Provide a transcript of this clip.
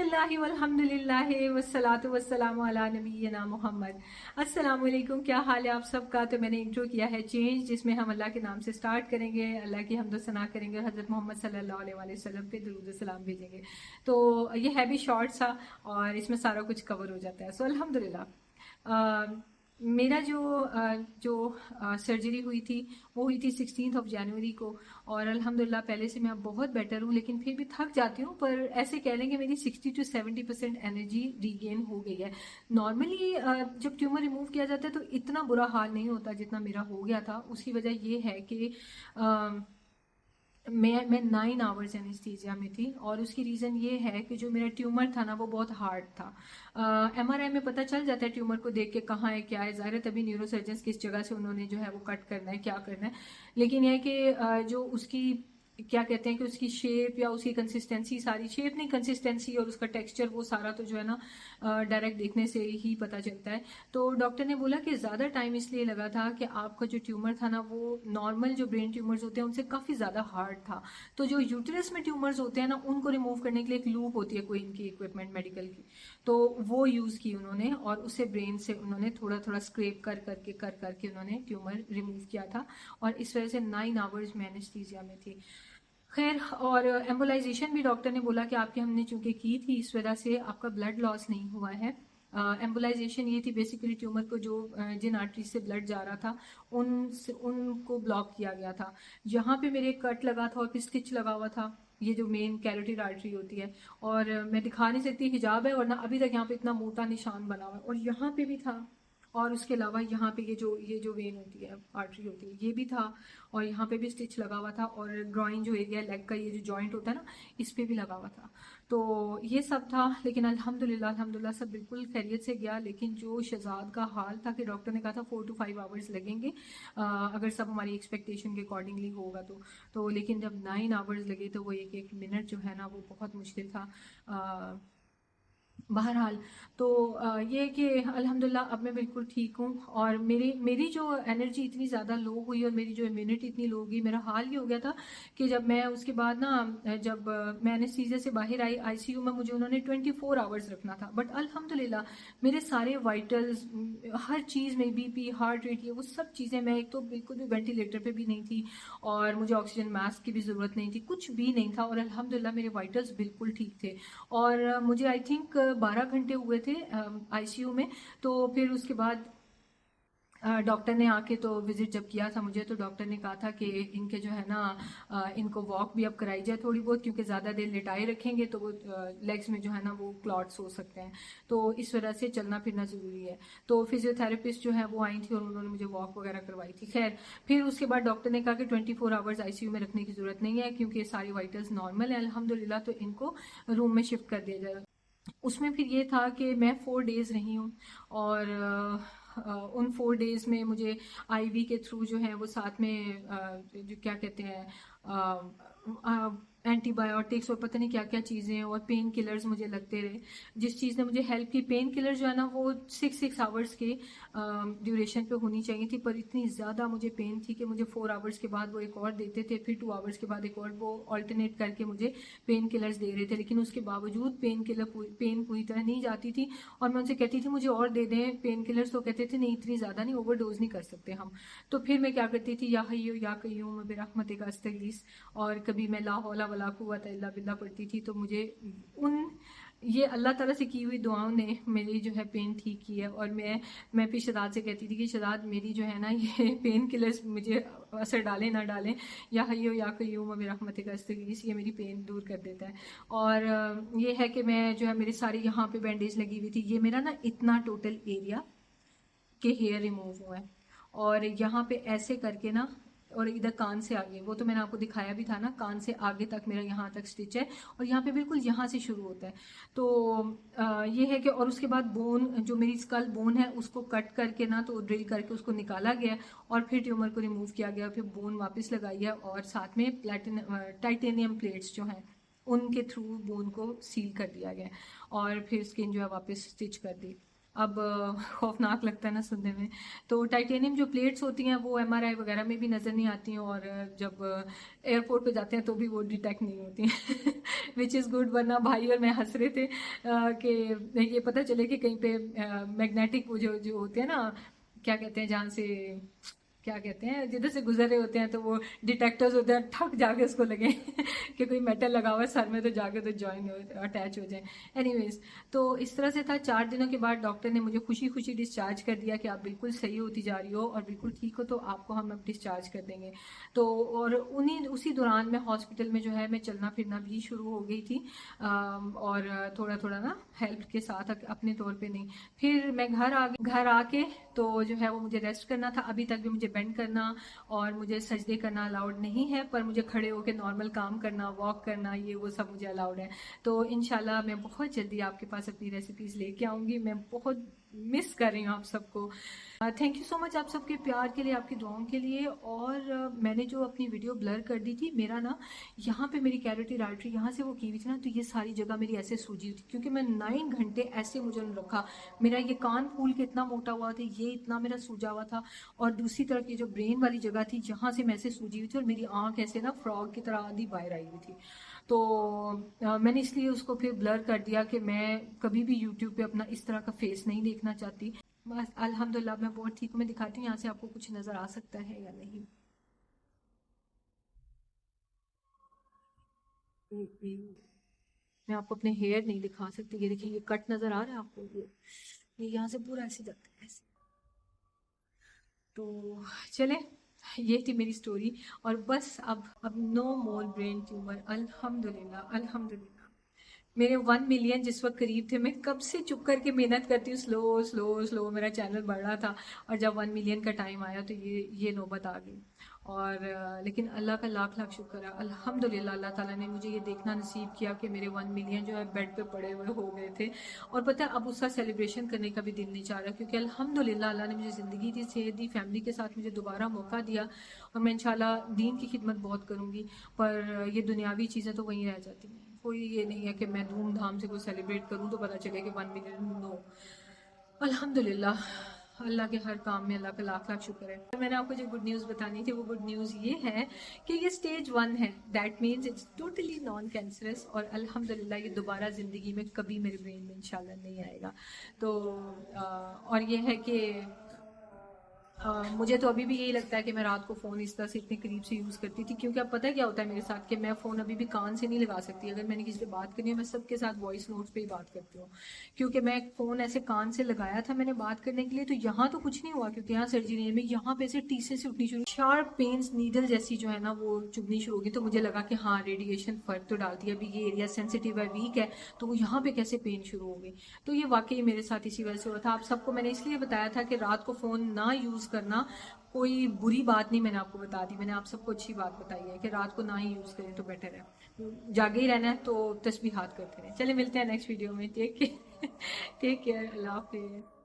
बिस्मिल्लाहि वल्हम्दुलिल्लाहि वस्सलातु वस्सलामु अला नबिय्यिना मोहम्मद। अस्सलाम वालेकुम, क्या हाल है आप सबका। तो मैंने इंट्रो किया है चेंज, जिसमें हम अल्लाह के नाम से स्टार्ट करेंगे, अल्लाह की हम्द सना करेंगे और हज़रत मोहम्मद सल्लल्लाहु अलैहि वसल्लम पे दुरूद सलाम भेजेंगे। तो ये है भी शॉर्ट सा और इसमें सारा कुछ कवर हो जाता है। सो अल्हम्दुलिल्लाह मेरा जो सर्जरी हुई थी वो हुई थी 16 जनवरी को। और अल्हम्दुलिल्लाह पहले से मैं अब बहुत बेटर हूँ, लेकिन फिर भी थक जाती हूँ। पर ऐसे कह लें कि मेरी 60 to 70% एनर्जी रीगेन हो गई है। नॉर्मली जब ट्यूमर रिमूव किया जाता है तो इतना बुरा हाल नहीं होता जितना मेरा हो गया था। उसकी वजह ये है कि मैं 9 आवर्स एनेस्थीसिया में थी। और उसकी रीज़न ये है कि जो मेरा ट्यूमर था ना वो बहुत हार्ड था। एमआरआई में पता चल जाता है ट्यूमर को देख के कहाँ है क्या है, ज़ाहिर है तभी न्यूरोसर्जन किस जगह से उन्होंने जो है वो कट करना है क्या करना है। लेकिन यह है कि जो उसकी क्या कहते हैं कि उसकी शेप या उसकी कंसिस्टेंसी, सारी शेप नहीं कंसिस्टेंसी और उसका टेक्सचर, वो सारा तो जो है ना डायरेक्ट देखने से ही पता चलता है। तो डॉक्टर ने बोला कि ज़्यादा टाइम इसलिए लगा था कि आपका जो ट्यूमर था ना वो नॉर्मल जो ब्रेन ट्यूमर्स होते हैं उनसे काफ़ी ज़्यादा हार्ड था। तो जो यूटेरस में ट्यूमर्स होते हैं ना उनको रिमूव करने के लिए एक लूप होती है कोई इनकी इक्विपमेंट मेडिकल की, तो वो यूज़ की उन्होंने और उससे ब्रेन से उन्होंने थोड़ा थोड़ा स्क्रेप कर करके उन्होंने ट्यूमर रिमूव किया था। और इस वजह से 9 आवर्स में एनेस्थीसिया में थी। खैर, और एम्बोलाइजेशन भी डॉक्टर ने बोला कि आपकी हमने चूंकि की थी इस वजह से आपका ब्लड लॉस नहीं हुआ है। एम्बोलाइजेशन ये थी बेसिकली ट्यूमर को जो जिन आर्टरी से ब्लड जा रहा था उनको ब्लॉक किया गया था। यहाँ पे मेरे एक कट लगा था और फिर स्टिच लगा हुआ था, ये जो मेन कैरोटिड आर्टरी होती है। और मैं दिखा नहीं सकती, हिजाब है, और ना अभी तक यहाँ पे इतना मोटा निशान बना हुआ है। और यहाँ पे भी था। और उसके अलावा यहाँ पे ये जो वेन होती है, आर्टरी होती है, ये भी था। और यहाँ पे भी स्टिच लगा हुआ था। और ग्रॉइन जो एरिया लेग का ये जो जॉइंट होता है ना, इस पे भी लगा हुआ था। तो ये सब था। लेकिन अल्हम्दुलिल्लाह अल्हम्दुलिल्लाह सब बिल्कुल खैरियत से गया। लेकिन जो शहजाद का हाल था कि डॉक्टर ने कहा था 4 to 5 आवर्स लगेंगे, अगर सब हमारी एक्सपेक्टेशन के अकॉर्डिंगली होगा तो लेकिन जब 9 आवर्स लगे तो वो एक एक मिनट जो है ना वो बहुत मुश्किल था। बहरहाल, तो ये है कि अल्हम्दुलिल्लाह अब मैं बिल्कुल ठीक हूँ। और मेरी मेरी जो एनर्जी इतनी ज़्यादा लो हुई और मेरी जो इम्यूनिटी इतनी लो हो गई, मेरा हाल ये हो गया था कि जब मैं उसके बाद ना जब मैं एनेस्थीसिया से बाहर आई आईसीयू में, मुझे उन्होंने 24 आवर्स रखना था। बट अल्हम्दुलिल्लाह मेरे सारे वाइटल्स, हर चीज़ में बीपी, हार्ट रेट, ये वो सब चीज़ें, मैं एक तो बिल्कुल भी वेंटिलेटर पे भी नहीं थी और मुझे ऑक्सीजन मास्क की भी ज़रूरत नहीं थी, कुछ भी नहीं था। और अल्हम्दुलिल्लाह मेरे वाइटल्स बिल्कुल ठीक थे। और मुझे आई थिंक 12 घंटे हुए थे आईसीयू में। तो फिर उसके बाद डॉक्टर ने आके तो विजिट जब किया था मुझे, तो डॉक्टर ने कहा था कि इनके जो है ना इनको वॉक भी अब कराई जाए थोड़ी बहुत, क्योंकि ज़्यादा देर लिटाए रखेंगे तो वो लेग्स में जो है ना वो क्लॉट्स हो सकते हैं। तो इस वजह से चलना फिरना ज़रूरी है। तो फिजियोथेरेपिस्ट जो है वो आई थी और उन्होंने मुझे वॉक वगैरह करवाई थी। खैर, फिर उसके बाद डॉक्टर ने कहा कि 24 आवर्स आईसीयू में रखने की ज़रूरत नहीं है, क्योंकि सारी वाइटल्स नॉर्मल है अल्हम्दुलिल्लाह, तो इनको रूम में शिफ्ट कर दिया जाए। उसमें फिर ये था कि मैं 4 डेज रही हूँ। और उन 4 डेज में मुझे आईवी के थ्रू जो है वो साथ में जो क्या कहते हैं एंटीबायोटिक्स और पता नहीं क्या क्या चीज़ें और पेन किलर्स मुझे लगते रहे। जिस चीज़ ने मुझे हेल्प की, पेन किलर जो है ना वो 6 आवर्स के ड्यूरेशन पे होनी चाहिए थी, पर इतनी ज़्यादा मुझे पेन थी कि मुझे 4 आवर्स के बाद वो एक और देते थे, फिर 2 आवर्स के बाद एक और, वो ऑल्टरनेट करके मुझे पेन किलर्स दे रहे थे। लेकिन उसके बावजूद पेन पूरी तरह नहीं जाती थी। और मैं उनसे कहती थी मुझे और दे दें पेन किलर्स, तो कहते थे नहीं इतनी ज़्यादा नहीं, ओवरडोज नहीं कर सकते हम। तो फिर मैं क्या करती थी, या हय्यो या कय्यूम बिरहमतिका अस्तगीस, और कभी मैं ला हौला वला कुव्वता इल्ला बिल्लाह पढ़ती थी। तो मुझे उन ये अल्लाह ताला से की हुई दुआओं ने मेरी जो है पेन ठीक की है। और मैं फिर शदाद से कहती थी कि शदाद मेरी जो है ना ये पेन किलर्स मुझे असर डालें ना डालें, या हय्यो या कय्यूम बिरहमतिका अस्तगीस, ये मेरी पेन दूर कर देता है। और ये है कि मैं जो है मेरी सारी यहाँ पे बैंडेज लगी हुई थी, ये मेरा ना इतना टोटल एरिया के हेयर रिमूव हुए हैं। और यहाँ पे ऐसे करके ना, और इधर कान से आगे, वो तो मैंने आपको दिखाया भी था ना, कान से आगे तक मेरा यहाँ तक स्टिच है। और यहाँ पे बिल्कुल यहाँ से शुरू होता है। तो ये है कि, और उसके बाद बोन, जो मेरी स्कल बोन है उसको कट करके ना, तो ड्रिल करके उसको निकाला गया। और फिर ट्यूमर को रिमूव किया गया, फिर बोन वापस लगाई है, और साथ में टाइटेनियम प्लेट्स जो हैं उनके थ्रू बोन को सील कर दिया गया। और फिर स्किन जो है वापस स्टिच कर दी। अब खौफनाक लगता है ना सुनने में। तो टाइटेनियम जो प्लेट्स होती हैं वो एमआरआई वगैरह में भी नज़र नहीं आती हैं, और जब एयरपोर्ट पे जाते हैं तो भी वो डिटेक्ट नहीं होती हैं विच इज़ गुड, वरना भाई और मैं हंस रहे थे कि ये पता चले कि कहीं पे मैग्नेटिक वो जो होते हैं ना, क्या कहते हैं, जहाँ से क्या कहते हैं, जिधर से गुजर रहे होते हैं तो वो डिटेक्टर्स होते हैं, ठक जाके उसको लगे कि कोई मेटल लगा हुआ है सर में, तो जाके तो ज्वाइन हो अटैच हो जाए। एनीवेज, तो इस तरह से था। 4 दिनों के बाद डॉक्टर ने मुझे खुशी खुशी डिस्चार्ज कर दिया कि आप बिल्कुल सही होती जा रही हो और बिल्कुल ठीक हो, तो आपको हम अब डिस्चार्ज कर देंगे। तो और उन्हीं उसी दौरान मैं हॉस्पिटल में जो है मैं चलना फिरना भी शुरू हो गई थी, और थोड़ा थोड़ा ना हेल्प के साथ, अपने तौर पे नहीं। फिर मैं घर आके तो जो है वो मुझे रेस्ट करना था। अभी तक भी मुझे बेंड करना और मुझे सजदे करना अलाउड नहीं है, पर मुझे खड़े होकर नॉर्मल काम करना, वॉक करना, ये वो सब मुझे अलाउड है। तो इंशाल्लाह मैं बहुत जल्दी आपके पास अपनी रेसिपीज लेके आऊँगी। मैं बहुत मिस कर रही हूँ आप सबको। थैंक यू सो मच आप सबके प्यार के लिए, आपकी दुआओं के लिए। और मैंने जो अपनी वीडियो ब्लर कर दी थी, मेरा ना यहाँ पे मेरी कैरोटिड आर्टरी यहाँ से वो की हुई थी ना, तो ये सारी जगह मेरी ऐसे सूजी हुई थी, क्योंकि मैं 9 घंटे ऐसे मुझे रखा। मेरा ये कान फूल के इतना मोटा हुआ था, ये इतना मेरा सूजा हुआ था, और दूसरी तरफ ये जो ब्रेन वाली जगह थी जहाँ से मैं ऐसे सूजी हुई थी, और मेरी आँख ऐसे ना फ्रॉग की तरह आधी बाहर आई हुई थी। तो मैंने इसलिए उसको फिर ब्लर कर दिया कि मैं कभी भी यूट्यूब पे अपना इस तरह का फेस नहीं देखना चाहती। बस अल्हम्दुलिल्लाह मैं बहुत ठीक हूँ। मैं दिखाती हूँ यहाँ से आपको कुछ नज़र आ सकता है या नहीं। मैं आपको अपने हेयर नहीं दिखा सकती। ये देखिए, ये कट नज़र आ रहा है आपको, ये यहाँ से पूरा ऐसे जाता है ऐसे। तो चले, ये थी मेरी स्टोरी। और बस अब नो मोर ब्रेन ट्यूमर, अल्हम्दुलिल्लाह अल्हम्दुलिल्लाह। मेरे 1 मिलियन जिस वक्त करीब थे, मैं कब से चुप करके मेहनत करती हूँ, स्लो स्लो स्लो मेरा चैनल बढ़ रहा था, और जब 1 मिलियन का टाइम आया तो ये नौबत आ गई। और लेकिन अल्लाह का लाख लाख शुक्र है, अल्हम्दुलिल्लाह अल्लाह ताला ने मुझे ये देखना नसीब किया कि मेरे 1 मिलियन जो है बेड पे पड़े हुए हो गए थे। और पता है, अब उसका सेलिब्रेशन करने का भी दिल नहीं चाह रहा, क्योंकि अल्हम्दुलिल्लाह अल्लाह ने मुझे ज़िंदगी दी, सेहत दी, फैमिली के साथ मुझे दोबारा मौका दिया, और मैं इंशाल्लाह दीन की खिदमत बहुत करूँगी। पर ये दुनियावी चीज़ें तो वहीं रह जाती हैं। कोई ये नहीं है कि मैं धूमधाम से कोई सेलिब्रेट करूँ तो पता चले कि 1 मिलियन, नो। अल्हम्दुलिल्लाह, अल्लाह के हर काम में अल्लाह का लाख लाख शुक्र है। मैंने आपको जो गुड न्यूज़ बतानी थी, वो गुड न्यूज़ ये है कि ये स्टेज 1 है। That means it's totally non cancerous, और अल्हम्दुलिल्लाह ये दोबारा ज़िंदगी में कभी मेरे ब्रेन में इंशाल्लाह नहीं आएगा। तो और ये है कि मुझे तो अभी भी यही लगता है कि मैं रात को फ़ोन इस तरह से इतने करीब से यूज़ करती थी, क्योंकि अब पता है क्या होता है मेरे साथ, कि मैं फ़ोन अभी भी कान से नहीं लगा सकती। अगर मैंने किसी से बात करनी है, मैं सबके साथ वॉइस नोट्स पे ही बात करती हूँ, क्योंकि मैं फ़ोन ऐसे कान से लगाया था मैंने बात करने के लिए, तो यहाँ तो कुछ नहीं हुआ, क्योंकि यहाँ सर्जरी नहीं है। मैं यहाँ पे से टीसे से उठनी शुरू, शार्प पेन्स, नीडल जैसी जो है ना वो चुभनी शुरू होगी। तो मुझे लगा कि हाँ, रेडिएशन फ़र्क तो डालती है, अभी ये एरिया सेंसिटिव है, वीक है, तो वो यहाँ पे कैसे पेन शुरू हो गई। तो ये वाकई मेरे साथ इसी वजह से हुआ था। आप सबको मैंने इसलिए बताया था कि रात को फ़ोन ना यूज़ करना कोई बुरी बात नहीं, मैंने आपको बता दी। मैंने आप सबको अच्छी बात बताई है कि रात को ना ही यूज़ करें तो बेटर है। जागे ही रहना है तो तस्बीहात करते रहें। चले, मिलते हैं नेक्स्ट वीडियो में। टेक केयर टेक केयर, अल्लाह हाफिज़।